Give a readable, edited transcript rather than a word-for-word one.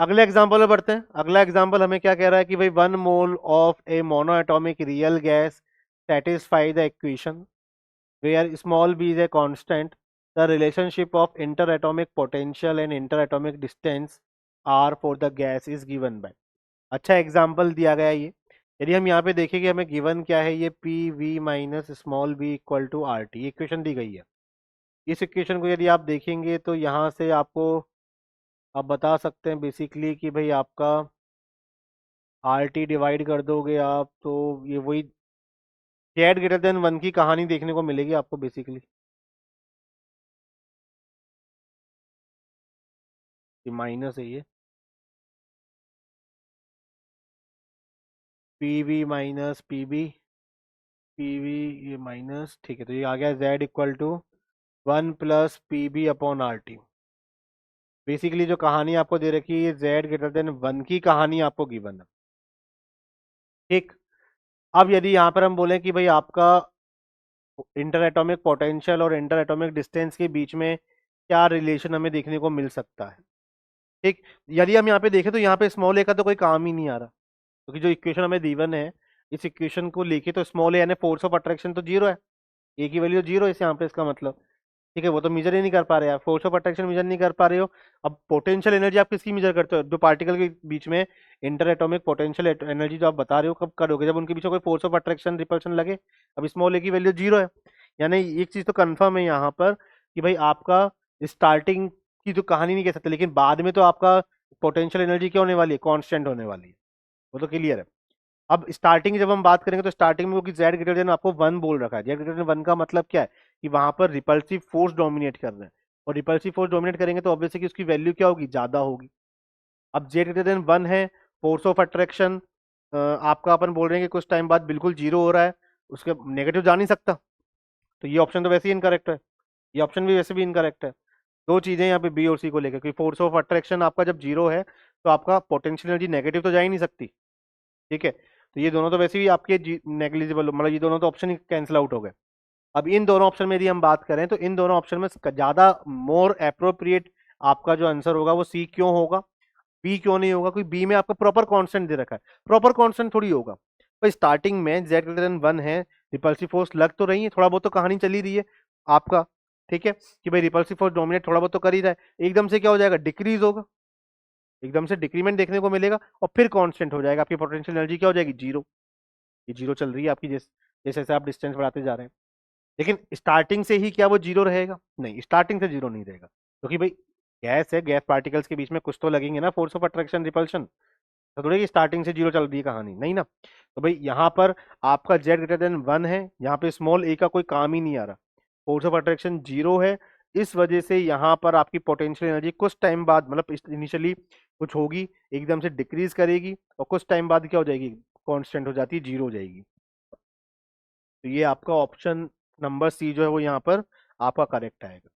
अगले एग्जाम्पल में बढ़ते हैं। अगला एग्जाम्पल हमें क्या कह रहा है कि भाई 1 mole of a monoatomic real gas satisfy the equation where small b is a constant, the relationship of inter atomic potential and inter atomic distance r for the gas is given by. अच्छा example दिया गया है ये। यदि हम यहाँ पे देखें कि हमें गिवन क्या है, ये P V minus small B equal to R T equation दी गई है। इस इक्वेशन को यदि आप देखेंगे तो यहाँ से आपको आप बता सकते हैं बेसिकली कि भाई आपका आर टी डिवाइड कर दोगे आप तो ये वही जेड ग्रेटर देन वन की कहानी देखने को मिलेगी आपको बेसिकली। ये माइनस है ये P V minus P V ये माइनस, ठीक है, तो ये आ गया Z equal to 1 + P B upon R T. Basically जो कहानी आपको दे रखी है ये जेड ग्रेटर देन वन की कहानी आपको गिवन है। ठीक। अब यदि यहाँ पर हम बोले कि भाई आपका इंटर एटॉमिक पोटेंशियल और इंटर एटॉमिक डिस्टेंस के बीच में क्या रिलेशन हमें देखने को मिल सकता है। ठीक। यदि हम यहाँ पे देखें तो यहाँ पे स्मॉल ए का तो कोई काम ही नहीं आ रहा, क्योंकि जो इक्वेशन हमें गिवन है इस इक्वेशन को लेके तो स्मॉल ए यानी फोर्स ऑफ अट्रैक्शन तो जीरो है, ए की वैल्यू जीरो है इस यहाँ पे, इसका मतलब ठीक है वो तो मेजर ही नहीं कर पा रहे आप, फोर्स ऑफ अट्रैक्शन मेजर नहीं कर पा रहे हो। अब पोटेंशियल एनर्जी आप किसकी मेजर करते हो, दो पार्टिकल के बीच में इंटर एटॉमिक पोटेंशियल एनर्जी जो आप बता रहे हो कब करोगे, जब उनके बीच में कोई फोर्स ऑफ अट्रैक्शन रिपल्शन लगे। अब स्मॉल ए की वैल्यू जीरो है, यानी एक चीज तो कंफर्म है यहाँ पर कि भाई आपका स्टार्टिंग की जो कहानी नहीं कह सकते, लेकिन बाद में तो आपका पोटेंशियल एनर्जी क्या होने वाली है, कांस्टेंट होने वाली है, वो तो क्लियर है। अब स्टार्टिंग जब हम बात करेंगे तो स्टार्टिंग में क्योंकि जेड ग्रेटर देन आपको वन बोल रखा है, जेड ग्रेटर देन वन का मतलब क्या है कि वहां पर रिपल्सिव फोर्स डोमिनेट कर रहे हैं, और रिपल्सिव फोर्स डोमिनेट करेंगे तो ऑब्वियसली उसकी वैल्यू क्या होगी, ज्यादा होगी। अब जेड ग्रेटर देन वन है, फोर्स ऑफ अट्रैक्शन आपका अपन बोल रहे हैं कि कुछ टाइम बाद बिल्कुल जीरो हो रहा है, उसके नेगेटिव जा नहीं सकता, तो ये ऑप्शन तो वैसे ही इनकरेक्ट है, ये ऑप्शन भी वैसे भी इनकरेक्ट है। दो चीजें यहाँ पे बी और सी को लेकर, क्योंकि फोर्स ऑफ अट्रैक्शन आपका जब जीरो है तो आपका पोटेंशियल एनर्जी नेगेटिव तो जा ही नहीं सकती, ठीक है, तो ये दोनों तो वैसे भी आपके नेग्लिजिबल, मतलब ये दोनों तो ऑप्शन ही कैंसिल आउट हो गए। अब इन दोनों ऑप्शन में यदि हम बात करें तो इन दोनों ऑप्शन में ज्यादा मोर अप्रोप्रिएट आपका जो आंसर होगा वो सी क्यों होगा, बी क्यों नहीं होगा, क्योंकि बी में आपका प्रॉपर कांस्टेंट दे रखा है, प्रॉपर कांस्टेंट थोड़ी होगा। तो स्टार्टिंग में जेड ग्रेटर देन वन है, रिपल्सिव फोर्स लग तो रही है, थोड़ा बहुत तो कहानी चली रही है आपका, ठीक है, कि भाई रिपल्सिव फोर्स डोमिनेट थोड़ा बहुत तो कर ही रहा है, एकदम से क्या हो जाएगा, डिक्रीज होगा, एकदम से डिक्रीमेंट देखने को मिलेगा और फिर कांस्टेंट हो जाएगा, आपकी पोटेंशियल एनर्जी क्या हो जाएगी, जीरो। ये जीरो चल रही है आपकी, जैसे जैसे आप डिस्टेंस बढ़ाते जा रहे हैं। लेकिन स्टार्टिंग से ही क्या वो जीरो रहेगा, नहीं स्टार्टिंग से जीरो नहीं रहेगा, क्योंकि भाई गैस है, गैस पार्टिकल्स के बीच में कुछ तो लगेंगे ना, फोर्स ऑफ अट्रैक्शन रिपल्शन, तो थोड़ी स्टार्टिंग से जीरो चल रही है कहानी, नहीं ना। तो भाई यहाँ पर आपका जेड ग्रेटर देन वन है, यहाँ पे स्मॉल ए का कोई काम ही नहीं आ रहा, फोर्स ऑफ अट्रैक्शन जीरो है, इस वजह से यहाँ पर आपकी पोटेंशियल एनर्जी कुछ टाइम बाद, मतलब इनिशियली कुछ होगी, एकदम से डिक्रीज करेगी और कुछ टाइम बाद क्या हो जाएगी, कांस्टेंट हो जाती है, जीरो हो जाएगी। तो ये आपका ऑप्शन नंबर सी जो है वो यहाँ पर आपका करेक्ट आएगा।